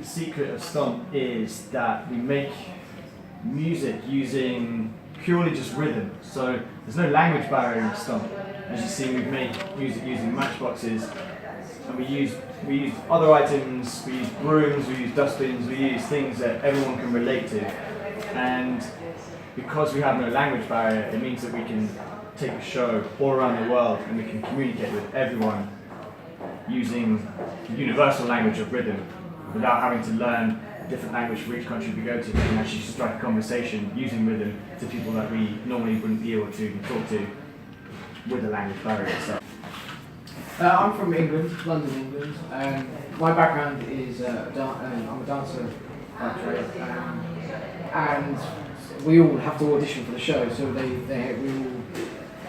secret of Stomp is that we make music using purely just rhythm. So there's no language barrier in Stomp. As you see, we make music using matchboxes, and we use other items. We use brooms, we use dustbins, we use things that everyone can relate to. And because we have no language barrier, it means that we can take a show all around the world and we can communicate with everyone using the universal language of rhythm without having to learn a different language for each country we go to. We can actually strike a conversation using rhythm to people that we normally wouldn't be able to talk to with the language barrier itself. I'm from England, London, England. My background is I'm a dancer by trade, and we all have to audition for the show. So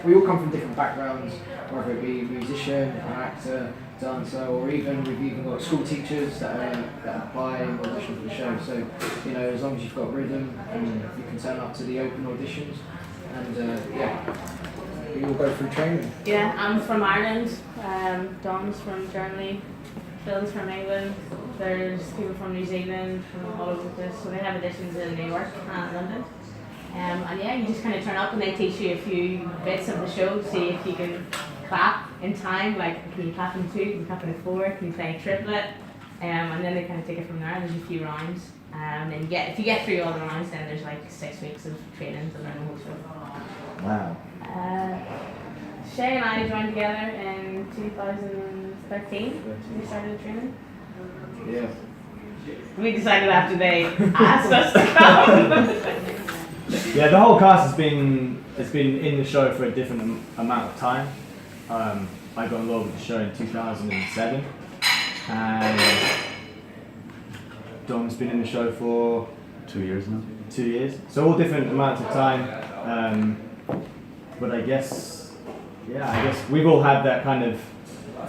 we all come from different backgrounds, whether it be musician, an actor, dancer, or we've even got school teachers that apply and audition for the show. So as long as you've got rhythm, you can turn up to the open auditions, and we all go through training. Yeah, I'm from Ireland. Dom's from Germany. Phil's from England. There's people from New Zealand, from all over the place. So they have auditions in New York and London. And you just kind of turn up and they teach you a few bits of the show, see if you can clap in time, like can you clap in 2, can you clap in 4, can you play a triplet, and then they kind of take it from there. There's a few rounds, and then if you get through all the rounds, then there's like 6 weeks of training to learn the whole show. Wow. Shay and I joined together in 2013. We started training. Yeah. We decided after they asked us to come. Yeah, the whole cast has been in the show for a different amount of time. I got involved with the show in 2007, and Dom's been in the show for 2 years now. 2 years, so all different amounts of time. But I guess we've all had that kind of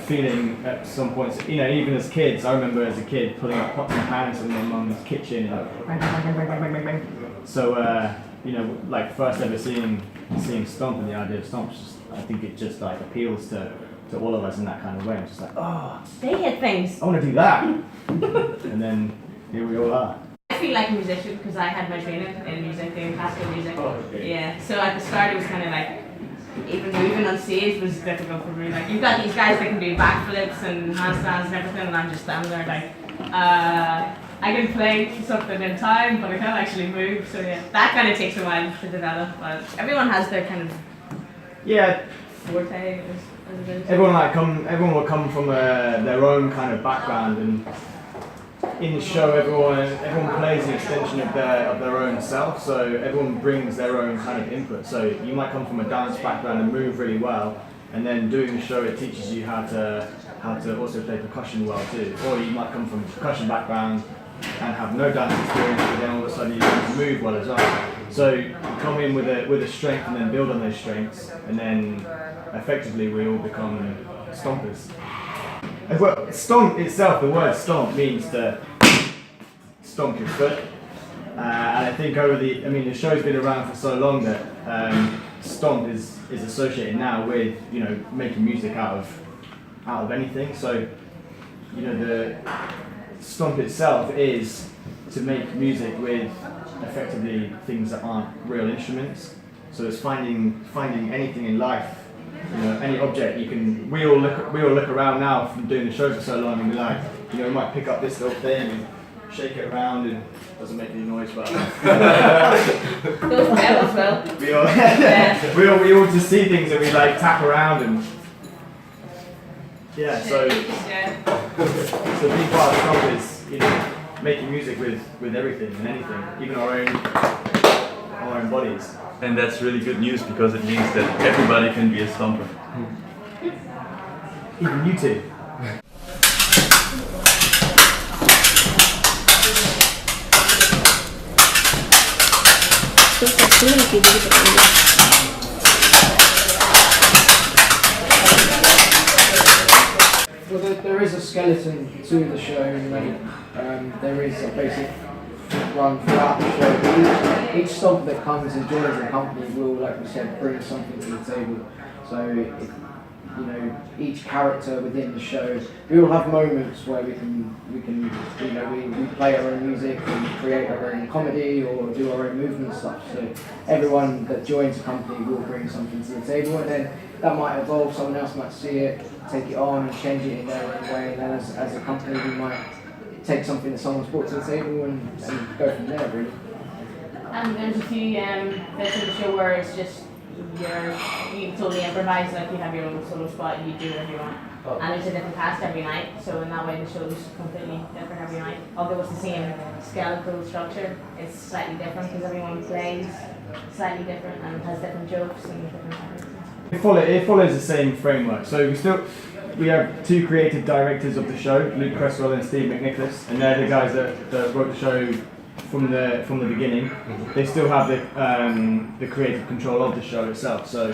feeling at some points. Even as kids, I remember as a kid putting up pots and pans in my mum's kitchen. So like first ever seeing Stomp and the idea of Stomp, I think it just like appeals to all of us in that kind of way. I'm just like, oh, They hit things. I want to do that, and then here we all are. I feel like a musician because I had my training in music, doing classical music. Oh, okay. Yeah, so at the start it was kind of like, even moving on stage was difficult for me. Like, you've got these guys that can do backflips and handstands and everything, and I'm just standing there like, I can play something in time, but I can't actually move. So yeah, that kind of takes a while to develop. But everyone has their kind of forte. As it is. Everyone will come from their own kind of background, and in the show, everyone plays an extension of their own self. So everyone brings their own kind of input. So you might come from a dance background and move really well, and then doing the show it teaches you how to also play percussion well too. Or you might come from a percussion background and have no dance experience, but then all of a sudden you can move well as well. So you come in with a strength and then build on those strengths, and then effectively we all become stompers. Well, stomp itself, the word stomp means to stomp your foot. And I think the show's been around for so long that stomp is associated now with making music out of anything. So the stomp itself is to make music with effectively things that aren't real instruments. So it's finding anything in life. Any object you can. We all look around now from doing the show for so long, and we're like, we might pick up this little thing and shake it around, and it doesn't make any noise, but Those pedals, well. we all just see things and we like tap around and So big part of Stomp is making music with everything and anything, even our own bodies. And that's really good news because it means that everybody can be a stomper. Even you two. Well, there is a skeleton to the show, and there is a basic run throughout the show. Each stomp that comes and joins the company will, like we said, bring something to the table. So you know, each character within the show. We all have moments where we can you know, we play our own music, we create our own comedy or do our own movement stuff. So everyone that joins the company will bring something to the table, and then that might evolve. Someone else might see it, take it on, and change it in their own way. And then as a company, we might take something that someone's brought to the table and go from there, really. And there's a few bits in the show where it's just you totally improvise, like you have your own solo spot and you do whatever you want. Oh. And there's a different cast every night, so in that way the show's completely different every night. Although it's the same skeletal structure, it's slightly different because everyone plays slightly different and has different jokes and different things. It follows the same framework. So we have two creative directors of the show, Luke Cresswell and Steve McNicholas, and they're the guys that wrote the show from the beginning. They still have the creative control of the show itself. So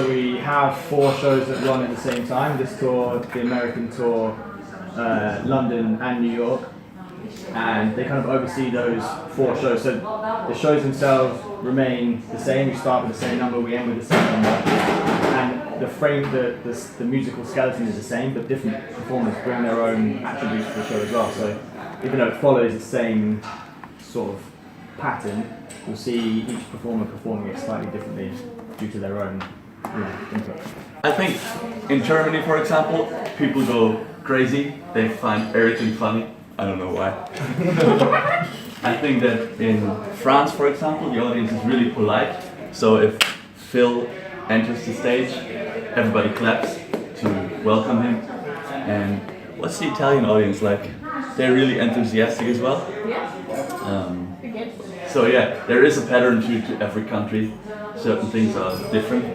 we have 4 shows that run at the same time. This tour, the American tour, London and New York, and they kind of oversee those 4 shows. So the shows themselves remain the same. We start with the same number, we end with the same number, and the frame, the musical skeleton is the same, but different performers bring their own attributes to the show as well. So even though it follows the same sort of pattern, you'll see each performer performing it slightly differently due to their own input. I think in Germany, for example, people go crazy. They find everything funny. I don't know why. I think that in France, for example, the audience is really polite. So if Phil enters the stage, everybody claps to welcome him. And what's the Italian audience like? They're really enthusiastic as well. Yeah. So yeah, there is a pattern to every country. Certain things are different.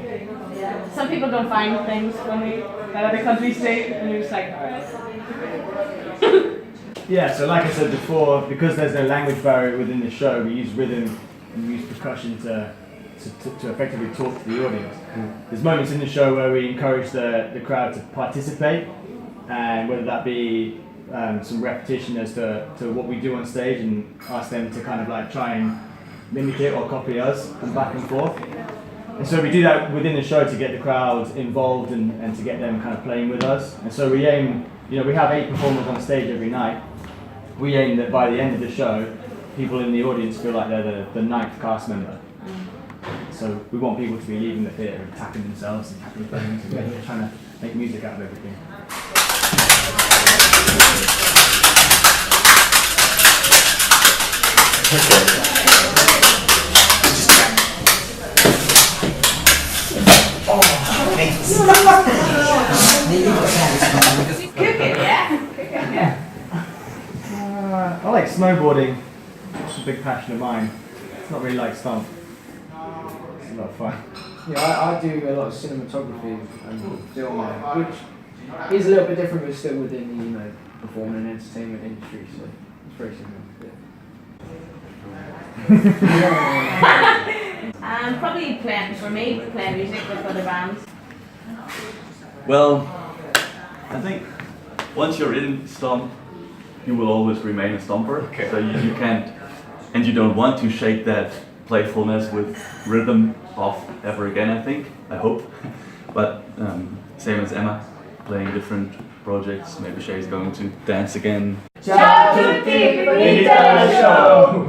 Yeah. Some people don't find things funny that other countries say, and you're just like, alright. Yeah, so like I said before, because there's no language barrier within the show, we use rhythm and we use percussion to effectively talk to the audience. There's moments in the show where we encourage the crowd to participate, and whether that be some repetition as to what we do on stage, and ask them to kind of like try and mimic it or copy us, and back and forth. And so we do that within the show to get the crowd involved and to get them kind of playing with us. And so we aim, you know, we have 8 performers on stage every night. We aim that by the end of the show, people in the audience feel like they're the 9th cast member. So we want people to be leaving the theatre and tapping themselves and tapping things and trying to make music out of everything. Cooking, yeah? I like snowboarding. It's a big passion of mine. It's not really like Stomp. It's a lot of fun. Yeah, I do a lot of cinematography and filming, which is a little bit different, but still within the, you know, performing and entertainment industry. So it's very similar. Probably playing music with other bands. Well, I think once you're in Stomp, you will always remain a stomper. Okay. So you can't, and you don't want to shake that playfulness with rhythm off ever again, I hope. But same as Emma, playing different projects. Maybe Shay's going to dance again. Ciao a tutti, finita la show!